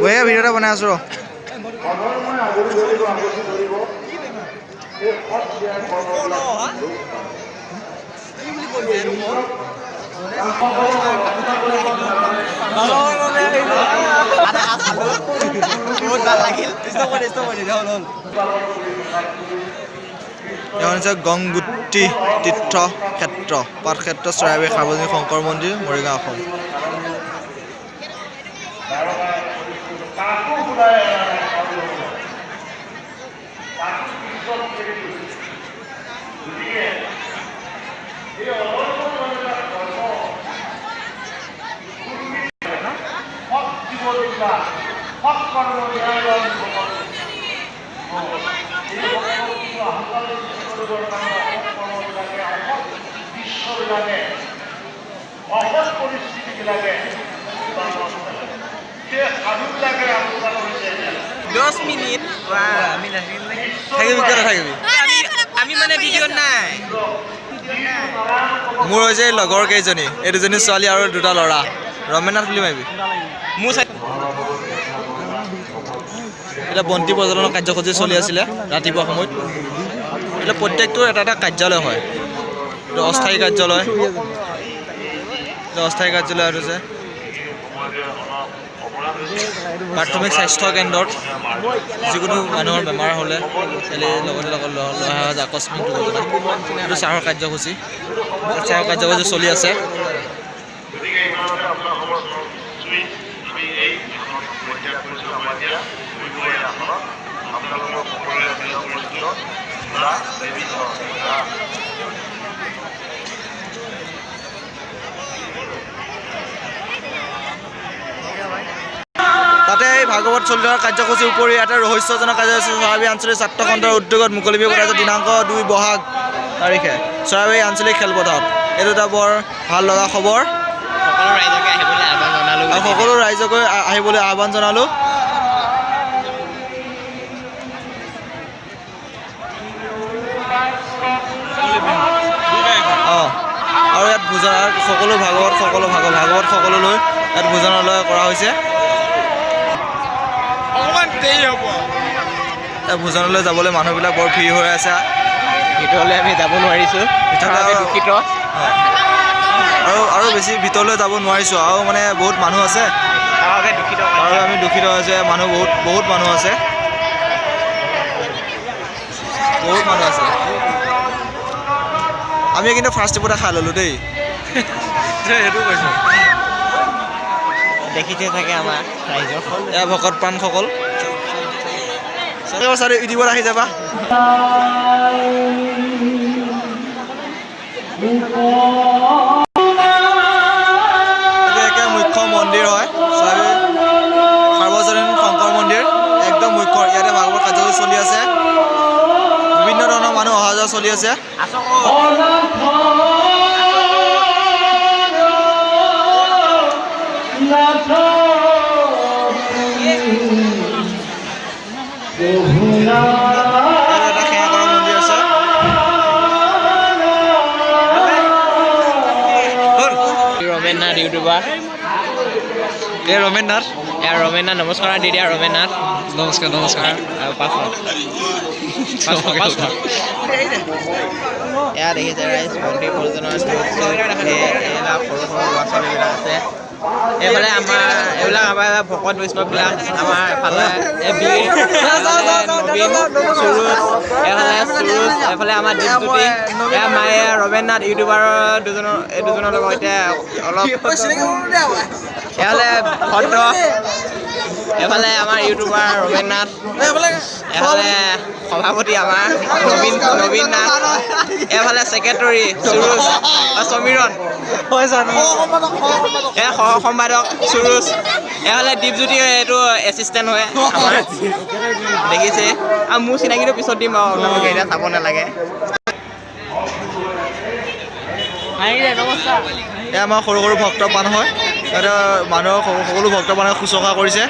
বঢ়িয়া ভিডিঅ' এটা বনাই আছো ৰ গংগুটি তীৰ্থ ক্ষেত্ৰ পাঠক্ষেত্ৰ চৰাইবাহী সাৰ্বজনীন শংকৰ মন্দিৰ মৰিগাঁও অসম মোৰ হৈছে লগৰ কেইজনী এই দুজনী ছোৱালী আৰু দুটা ল'ৰা ৰমেনাথ বুলি মাৰিবি মোৰ এটা বন্তি প্ৰজ্বলনৰ কাৰ্যসূচী চলি আছিলে ৰাতিপুৱা সময়ত এটা প্ৰত্যেকটো এটা এটা কাৰ্যালয় হয় এইটো অস্থায়ী কাৰ্যালয় আৰু হৈছে প্ৰাথমিক স্বাস্থ্য কেন্দ্ৰত যিকোনো মানুহৰ বেমাৰ হ'লে লগতে লোৱা হয় আকস্মিক দুৰ্ঘটনা এইটো চাহৰ কাৰ্যসূচী চলি আছে তাতে এই ভাগৱত চলি থকা কাৰ্যসূচীৰ উপৰি এটা ৰহস্যজনক কাৰ্যসূচী চৰাইবাহী আঞ্চলিক ছাত্ৰ খণ্ডৰ উদ্যোগত মুকলি কৰাইছে দিনাংক 2 বহাগ তাৰিখে চৰাইবাহী আঞ্চলিক খেলপথাৰত এইটো এটা বৰ ভাল লগা খবৰ সকলো ৰাইজকে আহিবলৈ আহ্বান জনালোঁ আৰু ইয়াত ভোজন সকলো ভাগৱত সকলোলৈ ইয়াত ভোজনালয় কৰা হৈছে ভোজনলৈ যাবলৈ মানুহবিলাক বৰ ভিৰ হৈ আছে ভিতৰলৈ আমি যাব নোৱাৰিছোঁ আৰু বেছি ভিতৰলৈ যাব নোৱাৰিছোঁ আৰু মানে বহুত মানুহ আছে আৰু আমি দুখিত হৈছে মানুহ বহুত মানুহ আছে আমি কিন্তু ফাৰ্ষ্ট ট্ৰিপতে খাই ল'লোঁ দেই সেইটো কৈছোঁ দেখিতে থাকে আমাৰ ৰাইজৰ এয়া ভকত প্ৰাণসকল চাৰি ইউটিউবত আহি যাবা একে মুখ্য মন্দিৰ হয় সাৰ্বজনীন শংকৰ মন্দিৰ একদম মুখ্য ইয়াতে ভাগৱত কাৰ্যসূচী চলি আছে বিভিন্ন ধৰণৰ মানুহ অহা যোৱা চলি আছে এটা সেৱা কৰা মন্দিৰ আছে ৰমেননাথ ইউটিউবাৰ ৰমেননাথ নমস্কাৰ দি দিয়া ৰমেননাথ নমস্কাৰ এয়া দেখিছে ৰাইজ মন্দিৰ পৰিজনৰ সৰু ল'ৰা ছোৱালীবিলাক আছে এইফালে এইবিলাক আমাৰ ভকত বৈষ্ণৱবিলাক আমাৰ এফালে এফালে আমাৰ দীপজ্যোতি এয়া মায়ে ৰমেননাথ ইউটিউবাৰৰ দুজনৰ লগত এতিয়া অলপ এফালে ভদ্ৰ এফালে আমাৰ ইউটিউবাৰ ৰমেননাথ এফালে সভাপতি আমাৰ নবীন নাথ এফালে ছেক্ৰেটৰী সুৰুজ সমীৰণ এয়া সহ সম্পাদক সুৰুজ এফালে দীপজ্যোতি এইটো এছিষ্টেণ্ট হয় আমাৰ দেখিছে আৰু মোৰ চিনাকিটো পিছত দিম বাৰু আপোনালোকে এতিয়া চাব নালাগে এয়া আমাৰ সৰু সৰু ভক্ত মানুহ হয় ইয়াতে মানুহৰ সকলো ভক্ত মানুহে শুশ্ৰূষা কৰিছে